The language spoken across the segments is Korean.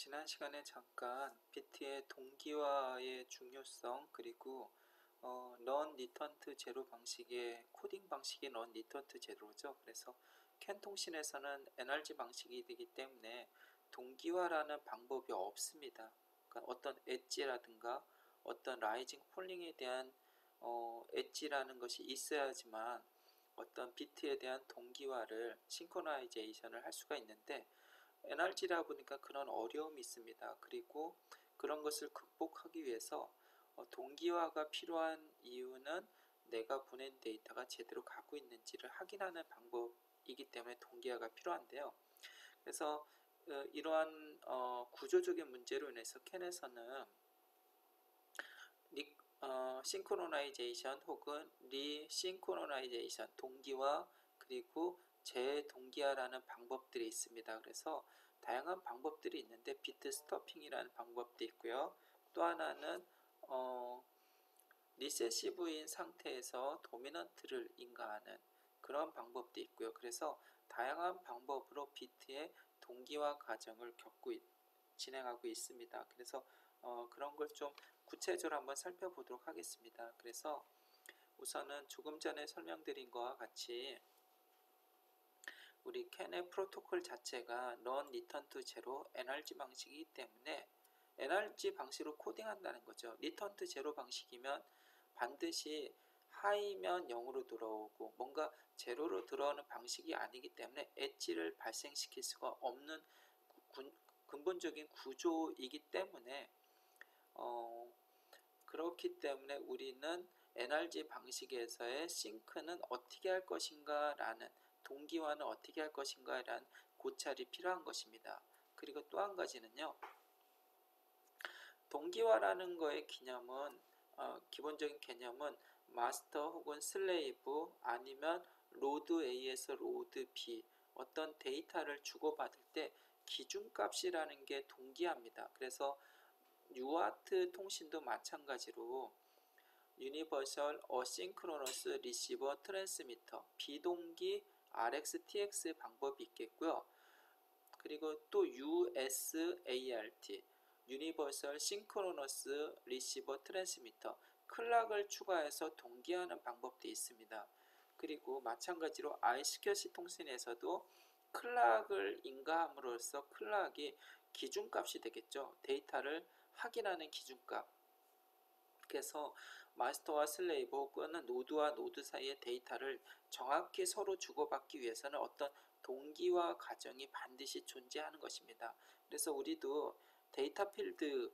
지난 시간에 잠깐 비트의 동기화의 중요성 그리고 넌 리턴트 제로 방식의 코딩 방식이 넌 리턴트 제로죠. 그래서 캔 통신에서는 NRG 방식이 되기 때문에 동기화라는 방법이 없습니다. 그러니까 어떤 엣지라든가 어떤 라이징 폴링에 대한 엣지라는 것이 있어야지만 어떤 비트에 대한 동기화를 싱크로나이제이션을 할 수가 있는데 NRG라 보니까 그런 어려움이 있습니다. 그리고 그런 것을 극복하기 위해서 동기화가 필요한 이유는 내가 보낸 데이터가 제대로 가고 있는지를 확인하는 방법이기 때문에 동기화가 필요한데요. 그래서 이러한 구조적인 문제로 인해서 캔에서는 싱크로나이제이션 혹은 리싱크로나이제이션 동기화 그리고 재동기화라는 방법들이 있습니다. 그래서 다양한 방법들이 있는데 비트 스토핑이라는 방법도 있고요. 또 하나는 리세시브인 상태에서 도미넌트를 인가하는 그런 방법도 있고요. 그래서 다양한 방법으로 비트의 동기화 과정을 진행하고 있습니다. 그래서 그런 걸 좀 구체적으로 한번 살펴보도록 하겠습니다. 그래서 우선은 조금 전에 설명드린 것과 같이 우리 캔의 프로토콜 자체가 Run Return to Zero NRG 방식이기 때문에 NRG 방식으로 코딩한다는 거죠. Return to Zero 방식이면 반드시 하이면 0으로 돌아오고 뭔가 제로로 들어오는 방식이 아니기 때문에 엣지를 발생시킬 수가 없는 근본적인 구조이기 때문에 그렇기 때문에 우리는 NRG 방식에서의 싱크는 어떻게 할 것인가 라는 동기화는 어떻게 할 것인가 라는 고찰이 필요한 것입니다. 그리고 또 한 가지는요. 동기화라는 거의 개념은 기본적인 개념은 마스터 혹은 슬레이브 아니면 로드 A에서 로드 B 어떤 데이터를 주고받을 때 기준값이라는 게 동기화입니다. 그래서 UART 통신도 마찬가지로 유니버설 어싱크로너스 리시버 트랜스미터 비동기 RxTX 방법이 있겠고요. 그리고 또 USART 유니버설 싱크로너스 리시버 트랜스미터 클락을 추가해서 동기화하는 방법도 있습니다. 그리고 마찬가지로 I2C 통신에서도 클락을 인가함으로써 클락이 기준값이 되겠죠. 데이터를 확인하는 기준값. 그래서 마스터와 슬레이브 혹은 노드와 노드 사이의 데이터를 정확히 서로 주고받기 위해서는 어떤 동기화 과정이 반드시 존재하는 것입니다. 그래서 우리도 데이터 필드,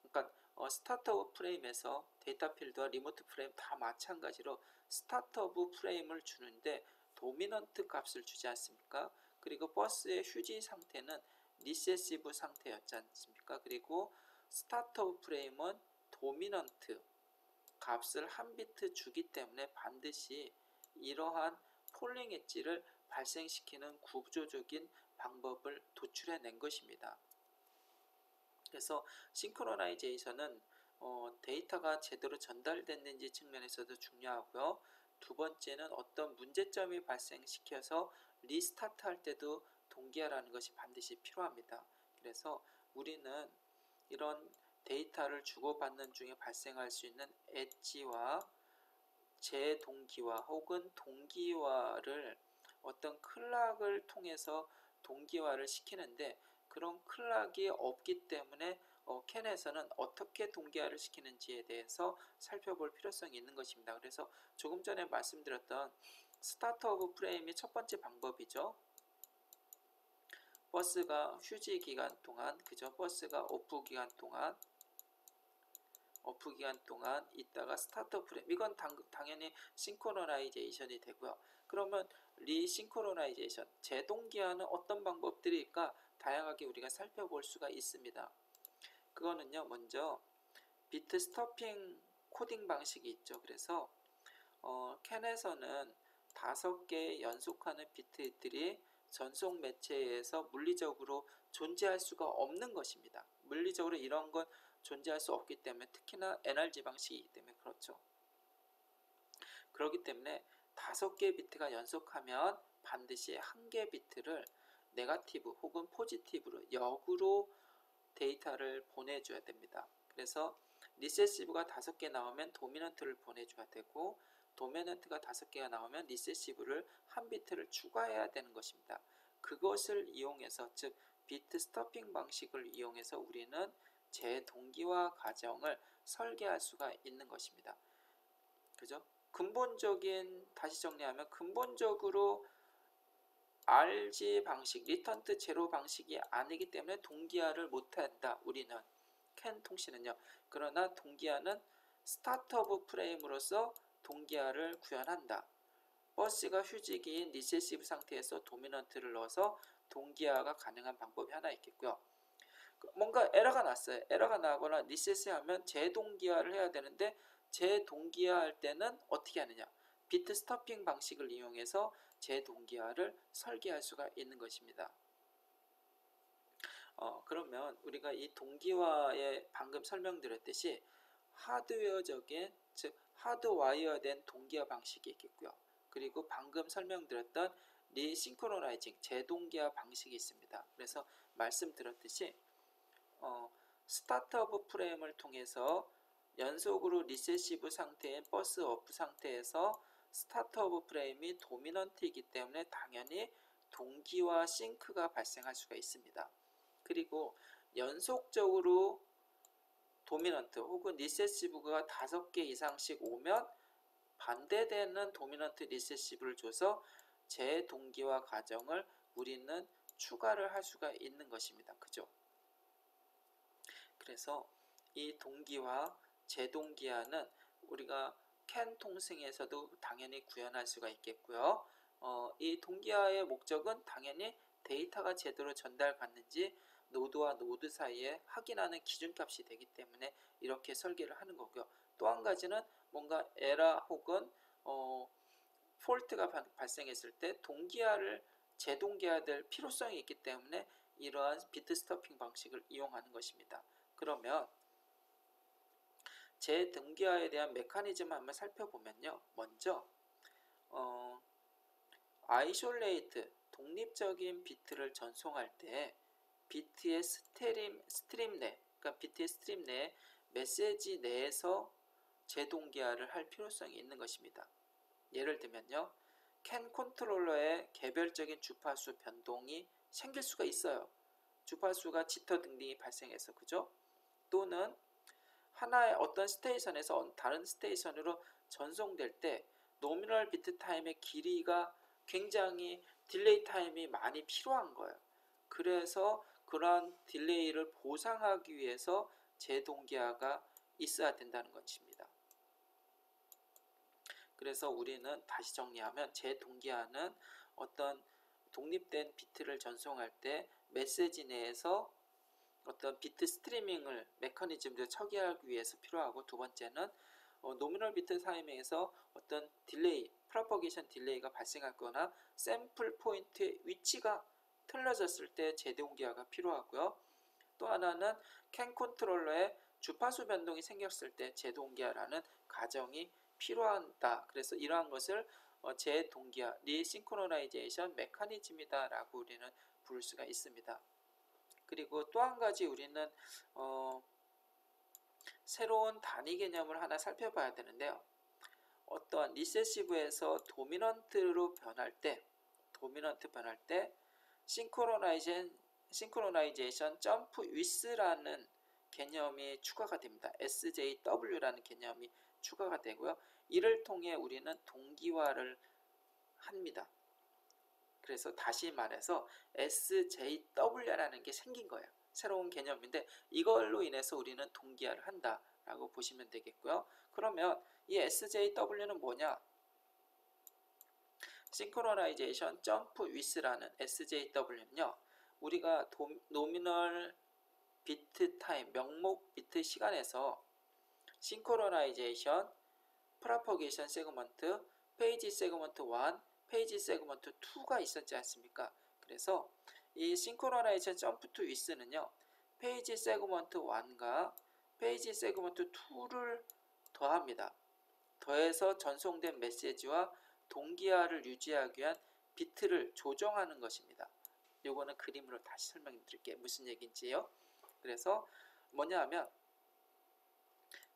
그러니까 스타트업 프레임에서 데이터 필드와 리모트 프레임 다 마찬가지로 스타트업 프레임을 주는데 도미넌트 값을 주지 않습니까? 그리고 버스의 휴지 상태는 리세시브 상태였지 않습니까? 그리고 스타트업 프레임은 도미넌트 값을 한 비트 주기 때문에 반드시 이러한 폴링 엣지를 발생시키는 구조적인 방법을 도출해낸 것입니다. 그래서 싱크로나이제이션은 데이터가 제대로 전달됐는지 측면에서도 중요하고요. 두 번째는 어떤 문제점이 발생시켜서 리스타트 할 때도 동기화라는 것이 반드시 필요합니다. 그래서 우리는 이런 데이터를 주고받는 중에 발생할 수 있는 엣지와 재동기화 혹은 동기화를 어떤 클락을 통해서 동기화를 시키는데 그런 클락이 없기 때문에 캔에서는 어떻게 동기화를 시키는지에 대해서 살펴볼 필요성이 있는 것입니다. 그래서 조금 전에 말씀드렸던 스타트업 프레임이 첫 번째 방법이죠. 버스가 휴지 기간 동안, 그죠? 버스가 오프 기간 동안 있다가 스타트 프레임, 이건 당연히 싱크로나이제이션이 되고요. 그러면 리싱크로나이제이션, 재동기화는 어떤 방법들일까 다양하게 우리가 살펴볼 수가 있습니다. 그거는요, 먼저 비트 스토핑 코딩 방식이 있죠. 그래서 캔에서는 5개의 연속하는 비트들이 전송 매체에서 물리적으로 존재할 수가 없는 것입니다. 물리적으로 이런 건 존재할 수 없기 때문에 특히나 NRG 방식이기 때문에 그렇죠. 그렇기 때문에 5개 비트가 연속하면 반드시 1개 비트를 네거티브 혹은 포지티브로 역으로 데이터를 보내줘야 됩니다. 그래서 리세시브가 5개 나오면 도미넌트를 보내줘야 되고, 도미넌트가 5개가 나오면 리세시브를 한 비트를 추가해야 되는 것입니다. 그것을 이용해서, 즉 비트 스토핑 방식을 이용해서 우리는 재동기화 과정을 설계할 수가 있는 것입니다. 그죠? 다시 정리하면 근본적으로 RG 방식, 리턴 투 제로 방식이 아니기 때문에 동기화를 못한다. 우리는 캔 통신은요. 그러나 동기화는 스타트업 프레임으로서 동기화를 구현한다. 버스가 휴직인 리세시브 상태에서 도미넌트를 넣어서 동기화가 가능한 방법이 하나 있겠고요. 뭔가 에러가 났어요. 에러가 나거나 리셋하면 재동기화를 해야 되는데, 재동기화할 때는 어떻게 하느냐? 비트 스토핑 방식을 이용해서 재동기화를 설계할 수가 있는 것입니다. 그러면 우리가 이 동기화에 방금 설명드렸듯이 하드웨어적인, 즉 하드와이어된 동기화 방식이 있겠고요. 그리고 방금 설명드렸던 리싱크로나이징, 재동기화 방식이 있습니다. 그래서 말씀드렸듯이 스타트업 프레임을 통해서 연속으로 리세시브 상태인 버스 오프 상태에서 스타트업 프레임이 도미넌트이기 때문에 당연히 동기화 싱크가 발생할 수가 있습니다. 그리고 연속적으로 도미넌트 혹은 리세시브가 5개 이상씩 오면 반대되는 도미넌트 리세시브를 줘서 재동기화 과정을 우리는 추가를 할 수가 있는 것입니다. 그죠? 그래서 이 동기화, 재동기화는 우리가 캔 통신에서도 당연히 구현할 수가 있겠고요. 이 동기화의 목적은 당연히 데이터가 제대로 전달받는지 노드와 노드 사이에 확인하는 기준값이 되기 때문에 이렇게 설계를 하는 거고요. 또 한 가지는 뭔가 에러 혹은 폴트가 발생했을 때 동기화를 재동기화될 필요성이 있기 때문에 이러한 비트 스토핑 방식을 이용하는 것입니다. 그러면 재동기화에 대한 메커니즘을 한번 살펴보면요. 먼저 아이솔레이트, 독립적인 비트를 전송할 때 비트의 스트림 내, 그러니까 비트의 스트림 내에 메시지 내에서 재동기화를 할 필요성이 있는 것입니다. 예를 들면요. 캔 컨트롤러의 개별적인 주파수 변동이 생길 수가 있어요. 주파수가 지터 등등이 발생해서, 그죠? 또는 하나의 어떤 스테이션에서 다른 스테이션으로 전송될 때 노미널 비트 타임의 길이가 굉장히 딜레이 타임이 많이 필요한 거예요. 그래서 그러한 딜레이를 보상하기 위해서 재동기화가 있어야 된다는 것입니다. 그래서 우리는 다시 정리하면 재동기화는 어떤 독립된 비트를 전송할 때 메시지 내에서 어떤 비트 스트리밍을 메커니즘을 처리하기 위해서 필요하고, 두 번째는 노미널 비트 타이밍에서 어떤 딜레이, 프로퍼게이션 딜레이가 발생하거나 샘플 포인트의 위치가 틀려졌을 때 재동기화가 필요하고요. 또 하나는 캔 컨트롤러에 주파수 변동이 생겼을 때 재동기화라는 과정이 필요하다. 그래서 이러한 것을 재동기화, 리싱크로나이제이션 메커니즘이다 라고 우리는 부를 수가 있습니다. 그리고 또 한 가지 우리는 새로운 단위 개념을 하나 살펴봐야 되는데요. 어떠한 리세시브에서 도미넌트로 변할 때 싱크로나이제이션 점프 위스라는 개념이 추가가 됩니다. SJW라는 개념이 추가가 되고요. 이를 통해 우리는 동기화를 합니다. 그래서 다시 말해서 SJW라는 게 생긴 거예요. 새로운 개념인데 이걸로 인해서 우리는 동기화를 한다라고 보시면 되겠고요. 그러면 이 SJW는 뭐냐? 싱크로나이제이션 점프 위스라는 SJW는요. 우리가 노미널 비트 타임, 명목 비트 시간에서 싱크로나이제이션, 프로퍼게이션 세그먼트, 페이지 세그먼트 1, 페이지 세그먼트 2가 있었지 않습니까? 그래서 이 싱크로나이제이션 점프 투 위스는요. 페이지 세그먼트 1과 페이지 세그먼트 2를 더합니다. 더해서 전송된 메시지와 동기화를 유지하기 위한 비트를 조정하는 것입니다. 요거는 그림으로 다시 설명드릴게요. 무슨 얘기인지요? 그래서 뭐냐 하면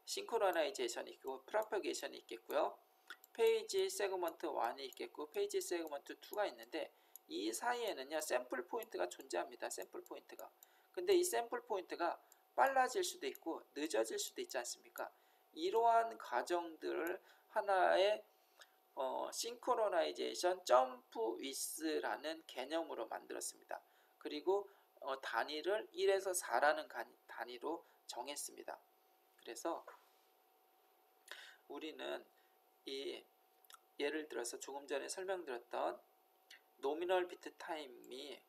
싱크로나이제이션이 있고 프로퍼게이션이 있겠고요. 페이지 세그먼트 1이 있겠고 페이지 세그먼트 2가 있는데 이 사이에는요 샘플 포인트가 존재합니다. 샘플 포인트가. 근데 이 샘플 포인트가 빨라질 수도 있고 늦어질 수도 있지 않습니까? 이러한 과정들을 하나의 싱크로나이제이션 점프 위스라는 개념으로 만들었습니다. 그리고 단위를 1에서 4라는 단위로 정했습니다. 그래서 우리는 이 예를 들어서 조금 전에 설명드렸던 노미널 비트 타임이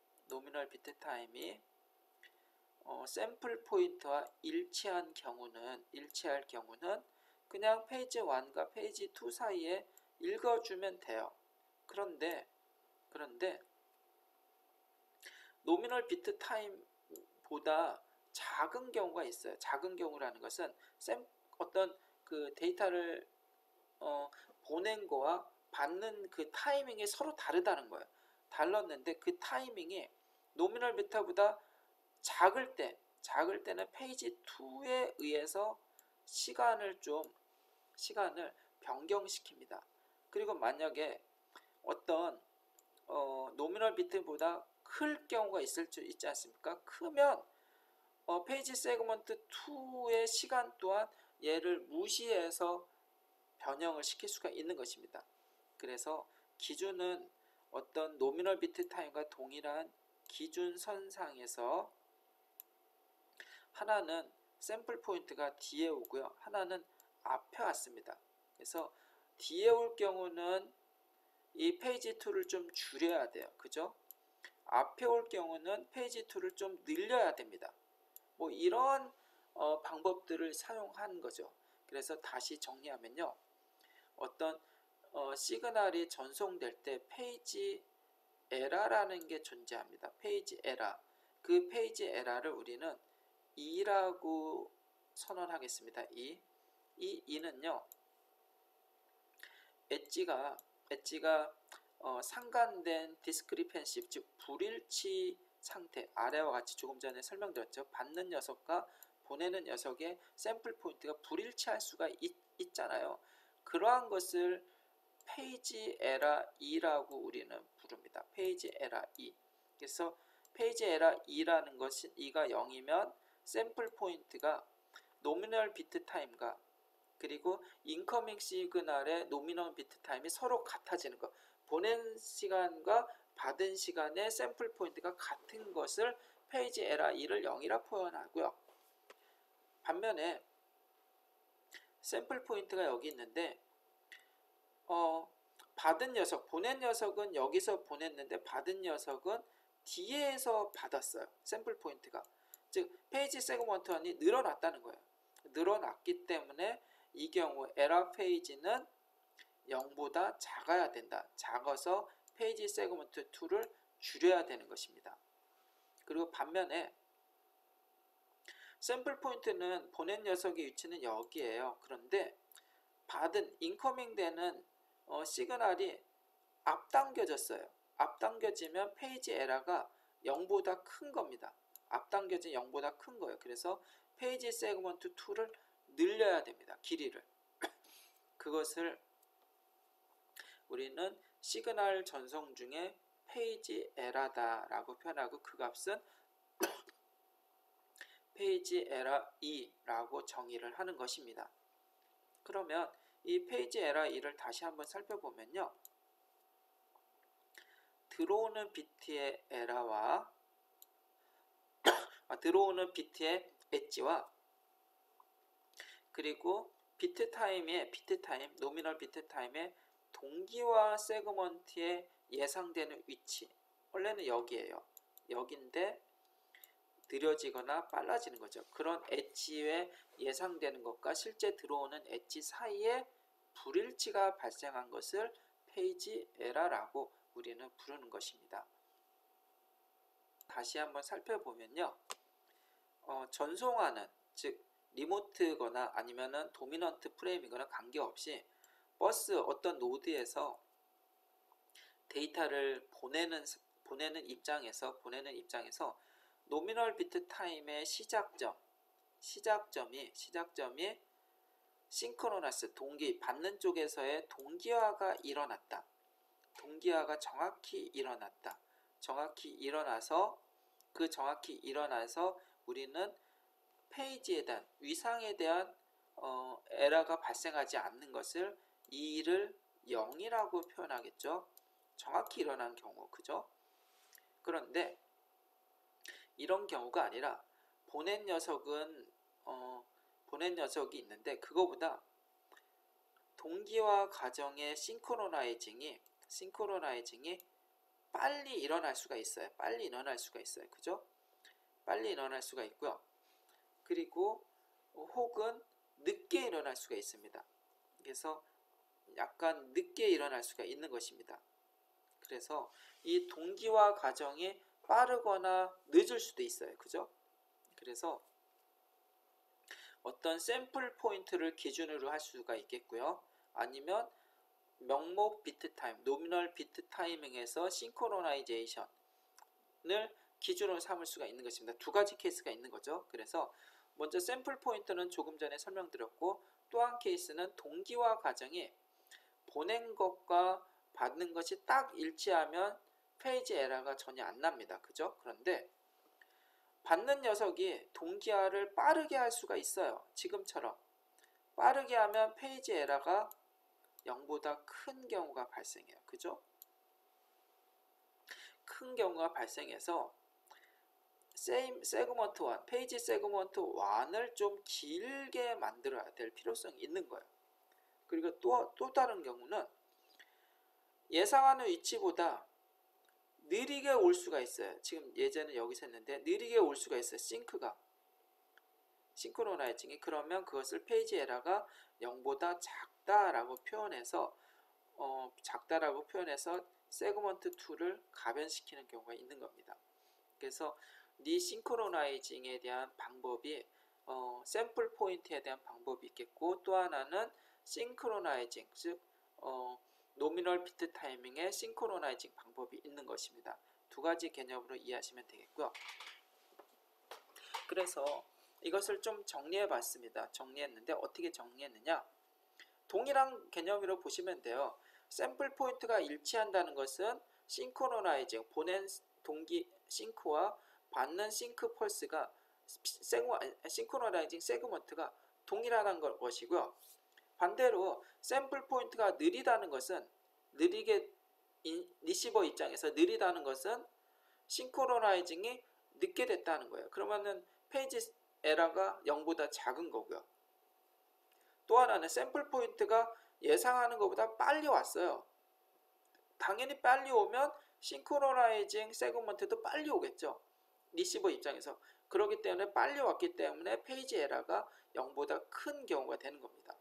샘플 포인트와 일치할 경우는 그냥 페이지 1과 페이지 2 사이에 읽어주면 돼요. 그런데 노미널 비트 타임보다 작은 경우가 있어요. 작은 경우라는 것은 어떤 그 데이터를 보낸 거와 받는 그 타이밍이 서로 다르다는 거예요. 달랐는데 그 타이밍이 노미널 비트보다 작을 때는 페이지 2에 의해서 시간을 변경시킵니다. 그리고 만약에 어떤 노미널 비트보다 클 경우가 있지 않습니까? 크면 페이지 세그먼트 2의 시간 또한 얘를 무시해서 변형을 시킬 수가 있는 것입니다. 그래서 기준은 어떤 노미널 비트 타임과 동일한 기준선상에서 하나는 샘플 포인트가 뒤에 오고요. 하나는 앞에 왔습니다. 그래서 뒤에 올 경우는 이 페이지 2를 좀 줄여야 돼요. 그죠? 앞에 올 경우는 페이지 2를 좀 늘려야 됩니다. 뭐 이런 방법들을 사용한 거죠. 그래서 다시 정리하면요. 어떤 시그널이 전송될 때 페이지 에러라는 게 존재합니다. 페이지 에러. 그 페이지 에러를 우리는 2라고 선언하겠습니다. 이 2는요. 엣지가 상간된 디스크리펜시, 즉 불일치 상태, 아래와 같이 조금 전에 설명드렸죠. 받는 녀석과 보내는 녀석의 샘플 포인트가 불일치할 수가 있잖아요. 그러한 것을 페이지 에러 2라고 우리는 부릅니다. 페이지 에러 2. 그래서 페이지 에러 2라는 것은 2가 0이면 샘플 포인트가 노미널 비트 타임과 그리고 인커밍 시그널의 노미널 비트 타임이 서로 같아지는 것. 보낸 시간과 받은 시간의 샘플 포인트가 같은 것을 페이지 에러 2를 0이라 표현하고요. 반면에 샘플 포인트가 여기 있는데 받은 녀석, 보낸 녀석은 여기서 보냈는데 받은 녀석은 뒤에서 받았어요. 샘플 포인트가. 즉 페이지 세그먼트 1이 늘어났다는 거예요. 늘어났기 때문에 이 경우 에러 페이지는 0보다 작아야 된다. 작아서 페이지 세그먼트 2를 줄여야 되는 것입니다. 그리고 반면에 샘플 포인트는 보낸 녀석의 위치는 여기에요. 그런데 받은 인커밍 되는 시그널이 앞당겨졌어요. 앞당겨지면 페이지 에러가 0보다 큰 겁니다. 앞당겨진 0보다 큰 거예요. 그래서 페이지 세그먼트 2를 늘려야 됩니다. 길이를. 그것을 우리는 시그널 전송 중에 페이지 에러다라고 표현하고 그 값은 페이지 에러 2라고 정의를 하는 것입니다. 그러면 이 페이지 에러 2를 다시 한번 살펴보면요. 들어오는 비트의 에러와 들어오는 비트의 엣지와 그리고 비트 타임, 노미널 비트 타임의 동기화 세그먼트의 예상되는 위치. 원래는 여기에요. 여긴데 느려지거나 빨라지는 거죠. 그런 엣지에 예상되는 것과 실제 들어오는 엣지 사이에 불일치가 발생한 것을 페이지 에러라고 우리는 부르는 것입니다. 다시 한번 살펴보면요. 전송하는, 즉 리모트거나 아니면은 도미넌트 프레임이거나 관계없이 버스 어떤 노드에서 데이터를 보내는 입장에서 노미널 비트 타임의 시작점이 싱크로너스 받는 쪽에서의 동기화가 일어났다. 동기화가 정확히 일어났다. 정확히 일어나서 우리는 페이지에 대한 위상에 대한 에러가 발생하지 않는 것을 이를 0이라고 표현하겠죠. 정확히 일어난 경우, 그죠? 그런데 이런 경우가 아니라 보낸 녀석이 있는데 그거보다 동기화 과정의 싱크로나이징이 빨리 일어날 수가 있어요. 그죠? 빨리 일어날 수가 있고요. 그리고 혹은 늦게 일어날 수가 있습니다. 그래서 약간 늦게 일어날 수가 있는 것입니다. 그래서 이 동기화 과정이 빠르거나 늦을 수도 있어요. 그죠? 그래서 어떤 샘플 포인트를 기준으로 할 수가 있겠고요. 아니면 명목 비트 타임, 노미널 비트 타이밍에서 싱크로나이제이션을 기준으로 삼을 수가 있는 것입니다. 두 가지 케이스가 있는 거죠. 그래서 먼저 샘플 포인트는 조금 전에 설명드렸고, 또 한 케이스는 동기화 과정이 보낸 것과 받는 것이 딱 일치하면 페이지 에러가 전혀 안 납니다. 그죠? 그런데 받는 녀석이 동기화를 빠르게 할 수가 있어요. 지금처럼 빠르게 하면 페이지 에러가 0보다 큰 경우가 발생해요. 그죠? 큰 경우가 발생해서 세그먼트 1, 페이지 세그먼트 1을 좀 길게 만들어야 될 필요성이 있는 거예요. 그리고 또 다른 경우는 예상하는 위치보다 느리게 올 수가 있어요. 지금 예제는 여기서 했는데 느리게 올 수가 있어요. 싱크로나이징이. 그러면 그것을 페이지 에러가 0보다 작다라고 표현해서 세그먼트 2를 가변시키는 경우가 있는 겁니다. 그래서 리싱크로나이징에 대한 방법이 샘플 포인트에 대한 방법이 있겠고, 또 하나는 싱크로나이징, 즉 노미널 비트 타이밍의 싱크로나이징 방법이 있는 것입니다. 두 가지 개념으로 이해하시면 되겠고요. 그래서 이것을 좀 정리해 봤습니다. 정리했는데 어떻게 정리했느냐? 동일한 개념으로 보시면 돼요. 샘플 포인트가 일치한다는 것은 싱크로나이징, 보낸 동기 싱크와 받는 싱크 펄스가 싱크로나이징 세그먼트가 동일한 것이고요. 반대로 샘플 포인트가 느리다는 것은 리시버 입장에서 느리다는 것은 싱크로나이징이 늦게 됐다는 거예요. 그러면은 페이지 에러가 0보다 작은 거고요. 또 하나는 샘플 포인트가 예상하는 것보다 빨리 왔어요. 당연히 빨리 오면 싱크로나이징 세그먼트도 빨리 오겠죠. 리시버 입장에서. 그렇기 때문에 빨리 왔기 때문에 페이지 에러가 0보다 큰 경우가 되는 겁니다.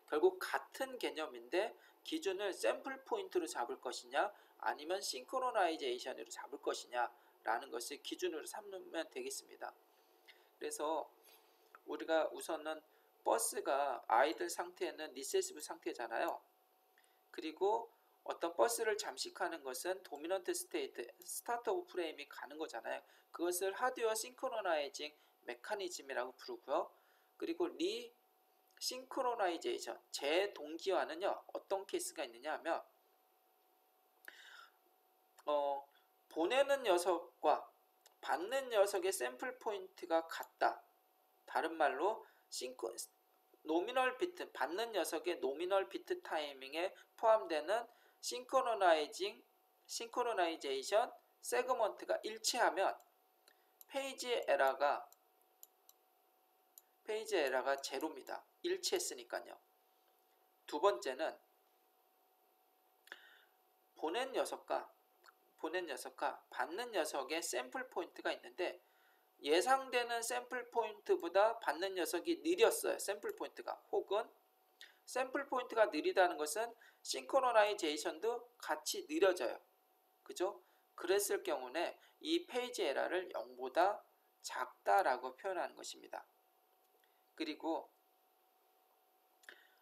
결국 같은 개념인데 기준을 샘플 포인트로 잡을 것이냐 아니면 싱크로나이제이션으로 잡을 것이냐 라는 것을 기준으로 삼으면 되겠습니다. 그래서 우리가 우선은 버스가 아이들 상태는 리세시브 상태잖아요. 그리고 어떤 버스를 잠식하는 것은 도미넌트 스테이트, 스타트 오브 프레임이 가는 거잖아요. 그것을 하드웨어 싱크로나이징 메커니즘이라고 부르고요. 그리고 싱크로나이제이션, 재동기화는요. 어떤 케이스가 있느냐 하면 보내는 녀석과 받는 녀석의 샘플 포인트가 같다. 다른 말로 노미널 비트, 받는 녀석의 노미널 비트 타이밍에 포함되는 싱크로나이제이션 세그먼트가 일치하면 페이지 에러가 제로입니다. 일치했으니까요. 두 번째는 보낸 녀석과 받는 녀석의 샘플 포인트가 있는데 예상되는 샘플 포인트보다 받는 녀석이 느렸어요. 샘플 포인트가. 혹은 샘플 포인트가 느리다는 것은 싱크로나이제이션도 같이 느려져요. 그죠? 그랬을 경우는 이 페이지 에러를 0보다 작다라고 표현하는 것입니다. 그리고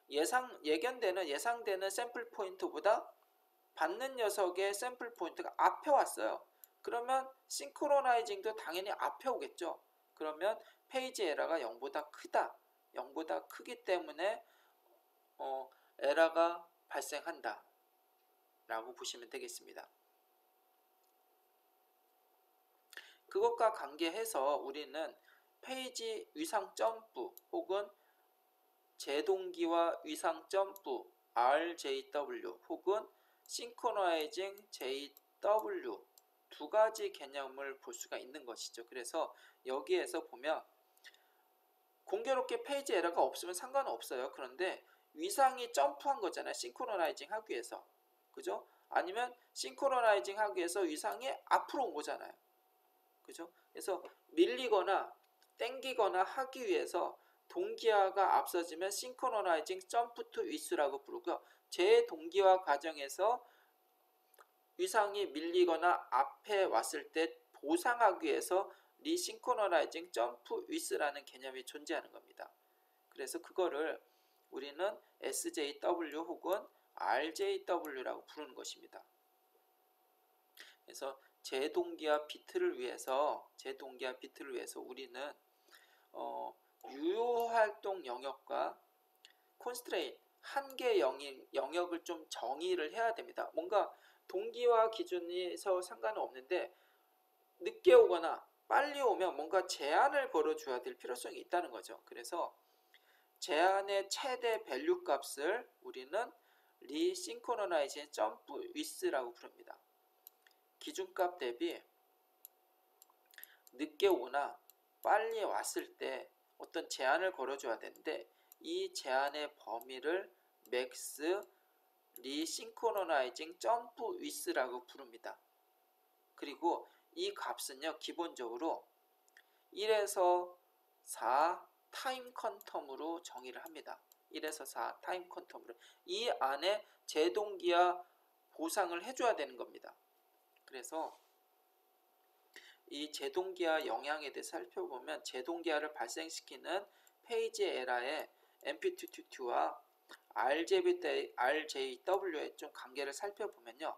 예상되는 샘플 포인트보다 받는 녀석의 샘플 포인트가 앞에 왔어요. 그러면 싱크로나이징도 당연히 앞에 오겠죠. 그러면 페이지 에러가 0보다 크다. 0보다 크기 때문에 에러가 발생한다 라고 보시면 되겠습니다. 그것과 관계해서 우리는 페이지 위상 점프 혹은 제동기화 위상 점프 RJW 혹은 싱크로나이징 JW 두 가지 개념을 볼 수가 있는 것이죠. 그래서 여기에서 보면 공교롭게 페이지 에러가 없으면 상관없어요. 그런데 위상이 점프한 거잖아요. 싱크로나이징 하기 위해서. 그죠? 아니면 싱크로나이징 하기 위해서 위상이 앞으로 온 거잖아요. 그죠? 그래서 밀리거나 땡기거나 하기 위해서 동기화가 앞서지면 싱크로나이징 점프 투 위스라고 부르고요. 재동기화 과정에서 위상이 밀리거나 앞에 왔을 때 보상하기 위해서 리싱크로나이징 점프 위스라는 개념이 존재하는 겁니다. 그래서 그거를 우리는 SJW 혹은 RJW라고 부르는 것입니다. 그래서 재동기화 비트를 위해서 우리는 유효활동 영역과 콘스트레인 한계 영역을 좀 정의를 해야 됩니다. 뭔가 동기화 기준에서 상관은 없는데 늦게 오거나 빨리 오면 뭔가 제한을 걸어줘야 될 필요성이 있다는 거죠. 그래서 제한의 최대 밸류 값을 우리는 리싱크로나이징 점프 위스라고 부릅니다. 기준값 대비 늦게 오거나 빨리 왔을 때 어떤 제한을 걸어줘야 되는데 이 제한의 범위를 맥스 리싱크로나이징 점프 위스라고 부릅니다. 그리고 이 값은요 기본적으로 1에서 4 타임 퀀텀으로 정의를 합니다. 1에서 4 타임 퀀텀으로 이 안에 제동기화 보상을 해줘야 되는 겁니다. 그래서 이 제동기화 영향에 대해 살펴보면 제동기화를 발생시키는 페이지 에러의 MPTT와 RJW의 좀 관계를 살펴보면요.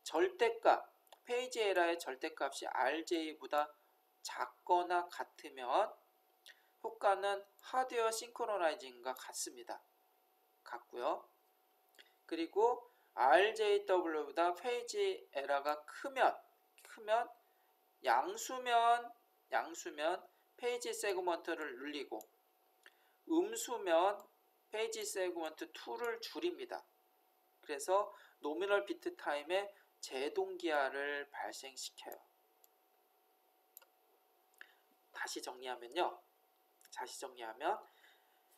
절대값, 페이지 에러의 절대값이 RJ보다 작거나 같으면 효과는 하드웨어 싱크로나이징과 같습니다. 같고요. 그리고 RJW보다 페이지 에러가 크면 양수면 페이지 세그먼트를 늘리고 음수면 페이지 세그먼트 2를 줄입니다. 그래서 노미널 비트 타임에 제동기화를 발생시켜요. 다시 정리하면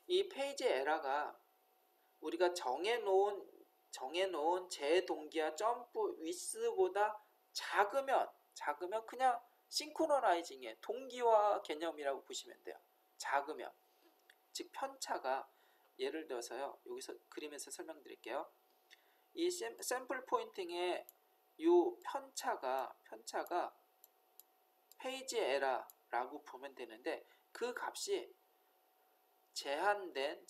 이 페이지 에러가 우리가 정해놓은 제동기화 점프 위스보다 작으면 그냥 싱크로나이징의 동기화 개념이라고 보시면 돼요. 작으면 즉 편차가 예를 들어서요. 여기서 그림에서 설명드릴게요. 이 샘플 포인팅의 이 편차가 페이지 에러라고 보면 되는데 그 값이 제한된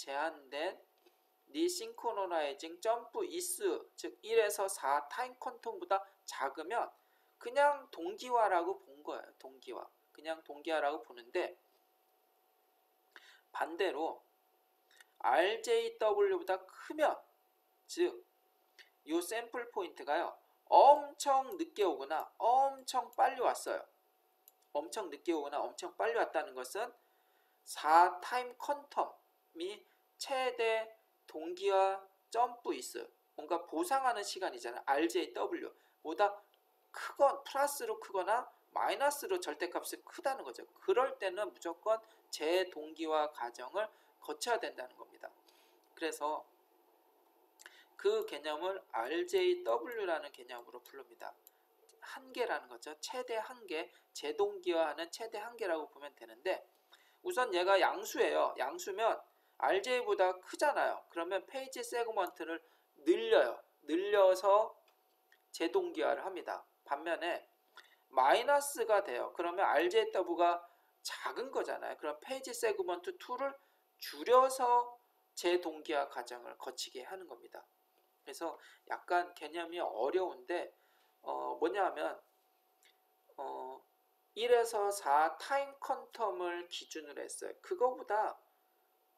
리싱크로나이징 점프 위스 즉 1에서 4 타임 퀀텀보다 작으면 그냥 동기화라고 본 거예요. 그냥 동기화라고 보는데 반대로 RJW보다 크면 즉 이 샘플 포인트가요. 엄청 늦게 오거나 엄청 빨리 왔어요. 엄청 늦게 오거나 엄청 빨리 왔다는 것은 4 타임 퀀텀이 최대 동기화 점프 위스 뭔가 보상하는 시간이잖아요. RJW보다 플러스로 크거나 마이너스로 절대값이 크다는 거죠. 그럴 때는 무조건 재동기화 과정을 거쳐야 된다는 겁니다. 그래서 그 개념을 RJW라는 개념으로 부릅니다. 한계라는 거죠. 최대 한계, 재동기화하는 최대 한계라고 보면 되는데 우선 얘가 양수예요. 양수면 RJ보다 크잖아요. 그러면 페이지 세그먼트를 늘려서 재동기화를 합니다. 반면에 마이너스가 돼요. 그러면 RJW가 작은 거잖아요. 그럼 페이지 세그먼트 2를 줄여서 재동기화 과정을 거치게 하는 겁니다. 그래서 약간 개념이 어려운데 뭐냐면 어, 1에서 4 타임 퀀텀을 기준으로 했어요.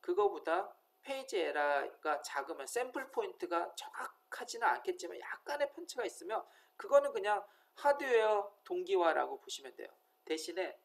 그거보다 페이지 에러가 작으면 샘플 포인트가 정확하지는 않겠지만 약간의 편차가 있으면 그거는 그냥 하드웨어 동기화라고 보시면 돼요. 대신에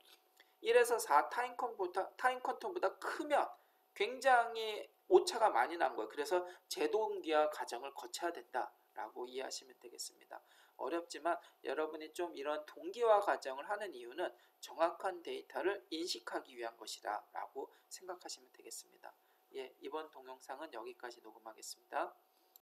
1에서 4 타임 퀀텀보다 크면 굉장히 오차가 많이 난 거예요. 그래서 재동기화 과정을 거쳐야 된다라고 이해하시면 되겠습니다. 어렵지만 여러분이 좀 이런 동기화 과정을 하는 이유는 정확한 데이터를 인식하기 위한 것이다 라고 생각하시면 되겠습니다. 예, 이번 동영상은 여기까지 녹음하겠습니다.